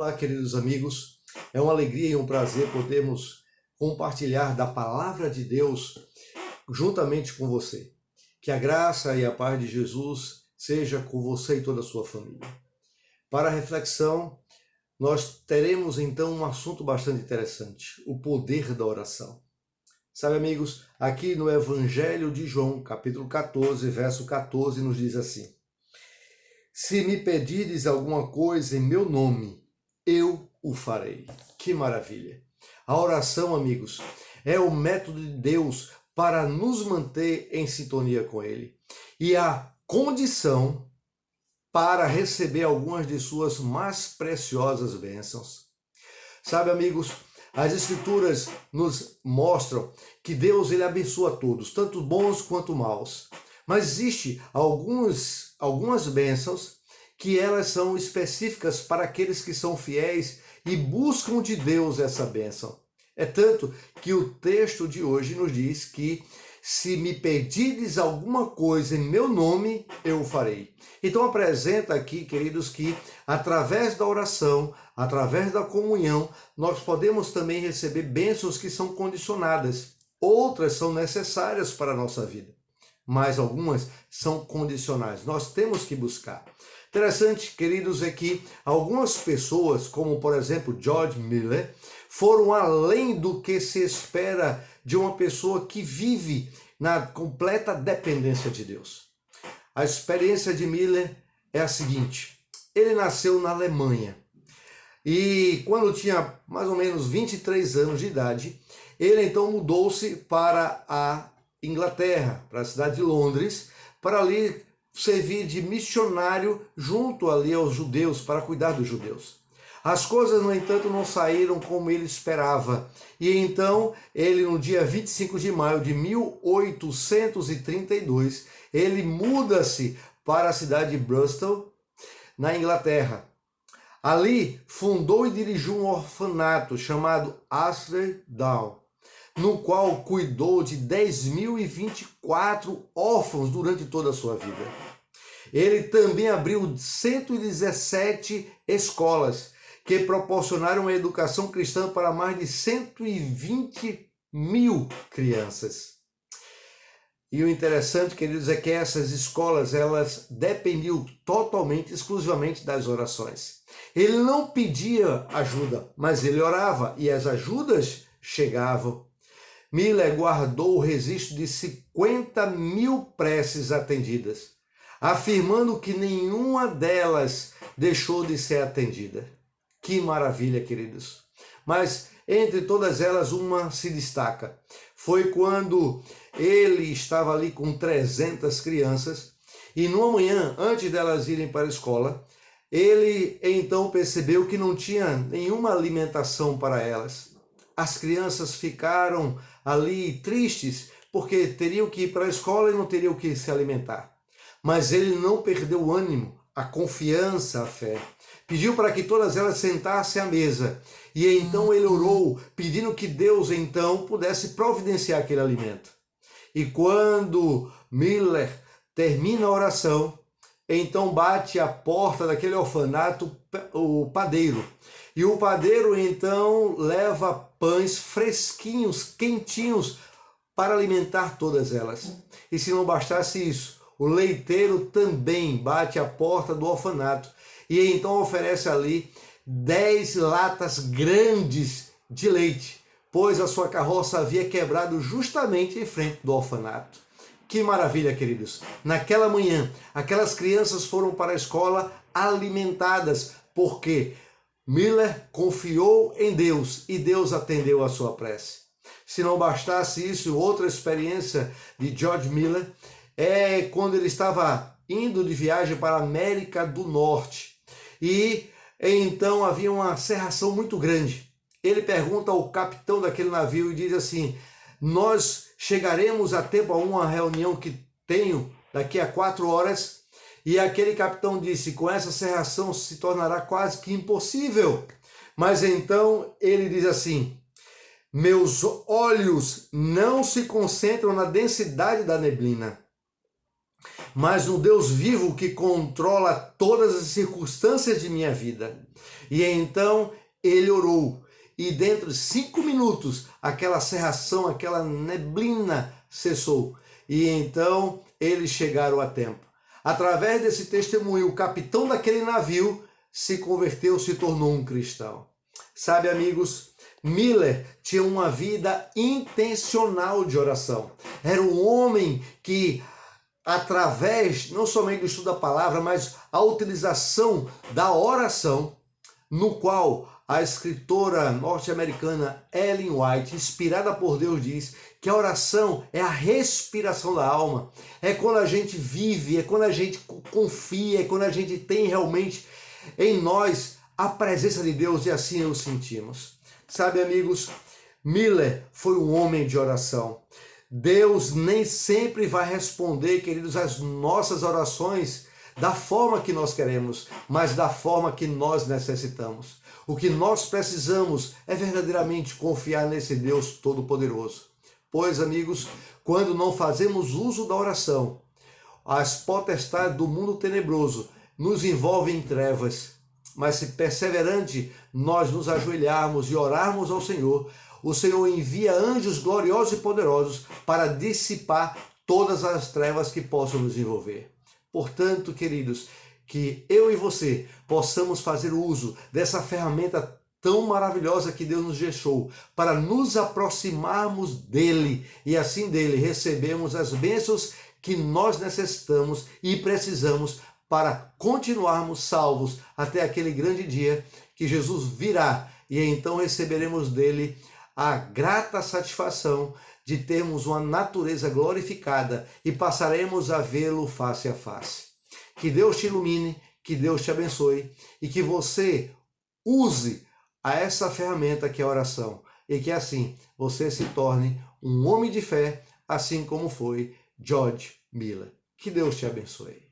Olá, queridos amigos. É uma alegria e um prazer podermos compartilhar da palavra de Deus juntamente com você. Que a graça e a paz de Jesus seja com você e toda a sua família. Para a reflexão, nós teremos então um assunto bastante interessante: o poder da oração. Sabe, amigos, aqui no Evangelho de João, capítulo 14, verso 14, nos diz assim: se me pedires alguma coisa em meu nome, eu o farei. Que maravilha! A oração, amigos, é o método de Deus para nos manter em sintonia com Ele e a condição para receber algumas de suas mais preciosas bênçãos. Sabe, amigos, as Escrituras nos mostram que Deus ele abençoa todos, tanto bons quanto maus. Mas existe algumas bênçãos que elas são específicas para aqueles que são fiéis e buscam de Deus essa bênção. É tanto que o texto de hoje nos diz que se me pedires alguma coisa em meu nome, eu o farei. Então apresenta aqui, queridos, que através da oração, através da comunhão, nós podemos também receber bênçãos que são condicionadas. Outras são necessárias para a nossa vida, mas algumas são condicionais. Nós temos que buscar. Interessante, queridos, é que algumas pessoas, como por exemplo George Miller, foram além do que se espera de uma pessoa que vive na completa dependência de Deus. A experiência de Miller é a seguinte: ele nasceu na Alemanha e quando tinha mais ou menos 23 anos de idade, ele então mudou-se para a Inglaterra, para a cidade de Londres, para ali servir de missionário junto ali aos judeus, para cuidar dos judeus. As coisas, no entanto, não saíram como ele esperava. E então, ele no dia 25 de maio de 1832, ele muda-se para a cidade de Bristol, na Inglaterra. Ali, fundou e dirigiu um orfanato chamado Ashley Down, no qual cuidou de 10.024 órfãos durante toda a sua vida. Ele também abriu 117 escolas que proporcionaram a educação cristã para mais de 120.000 crianças. E o interessante, queridos, é que essas escolas, elas dependiam totalmente, exclusivamente das orações. Ele não pedia ajuda, mas ele orava e as ajudas chegavam. Miller guardou o registro de 50.000 preces atendidas, afirmando que nenhuma delas deixou de ser atendida. Que maravilha, queridos! Mas entre todas elas, uma se destaca. Foi quando ele estava ali com 300 crianças e numa manhã, antes delas irem para a escola, ele então percebeu que não tinha nenhuma alimentação para elas. As crianças ficaram ali tristes porque teriam que ir para a escola e não teriam que se alimentar. Mas ele não perdeu o ânimo, a confiança, a fé. Pediu para que todas elas sentassem à mesa. E então ele orou, pedindo que Deus então pudesse providenciar aquele alimento. E quando Miller termina a oração, então bate a porta daquele orfanato o padeiro. E o padeiro então leva pães fresquinhos, quentinhos, para alimentar todas elas. E se não bastasse isso, o leiteiro também bate a porta do orfanato e então oferece ali 10 latas grandes de leite, pois a sua carroça havia quebrado justamente em frente do orfanato. Que maravilha, queridos! Naquela manhã, aquelas crianças foram para a escola alimentadas, porque Miller confiou em Deus e Deus atendeu a sua prece. Se não bastasse isso, outra experiência de George Miller é quando ele estava indo de viagem para a América do Norte. E então havia uma cerração muito grande. Ele pergunta ao capitão daquele navio e diz assim: nós chegaremos a tempo a uma reunião que tenho daqui a 4 horas? E aquele capitão disse: com essa cerração se tornará quase que impossível. Mas então ele diz assim: meus olhos não se concentram na densidade da neblina. mas no Deus vivo que controla todas as circunstâncias de minha vida. E então ele orou, e dentro de 5 minutos aquela cerração, aquela neblina cessou. E então eles chegaram a tempo. Através desse testemunho, o capitão daquele navio se converteu, se tornou um cristão. Sabe, amigos, Miller tinha uma vida intencional de oração. Era um homem que, através não somente do estudo da palavra, mas a utilização da oração, no qual a escritora norte-americana Ellen White, inspirada por Deus, diz que a oração é a respiração da alma. É quando a gente vive, é quando a gente confia, é quando a gente tem realmente em nós a presença de Deus, e assim o sentimos. Sabe, amigos, Miller foi um homem de oração. Deus nem sempre vai responder, queridos, as nossas orações da forma que nós queremos, mas da forma que nós necessitamos. O que nós precisamos é verdadeiramente confiar nesse Deus Todo-Poderoso. Pois, amigos, quando não fazemos uso da oração, as potestades do mundo tenebroso nos envolvem em trevas. Mas se perseverante nós nos ajoelharmos e orarmos ao Senhor, o Senhor envia anjos gloriosos e poderosos para dissipar todas as trevas que possam nos envolver. Portanto, queridos, que eu e você possamos fazer uso dessa ferramenta tão maravilhosa que Deus nos deixou para nos aproximarmos dele e assim dele recebemos as bênçãos que nós necessitamos e precisamos para continuarmos salvos até aquele grande dia que Jesus virá, e então receberemos dele a grata satisfação de termos uma natureza glorificada e passaremos a vê-lo face a face. Que Deus te ilumine, que Deus te abençoe e que você use a essa ferramenta que é a oração, e que assim você se torne um homem de fé, assim como foi George Miller. Que Deus te abençoe.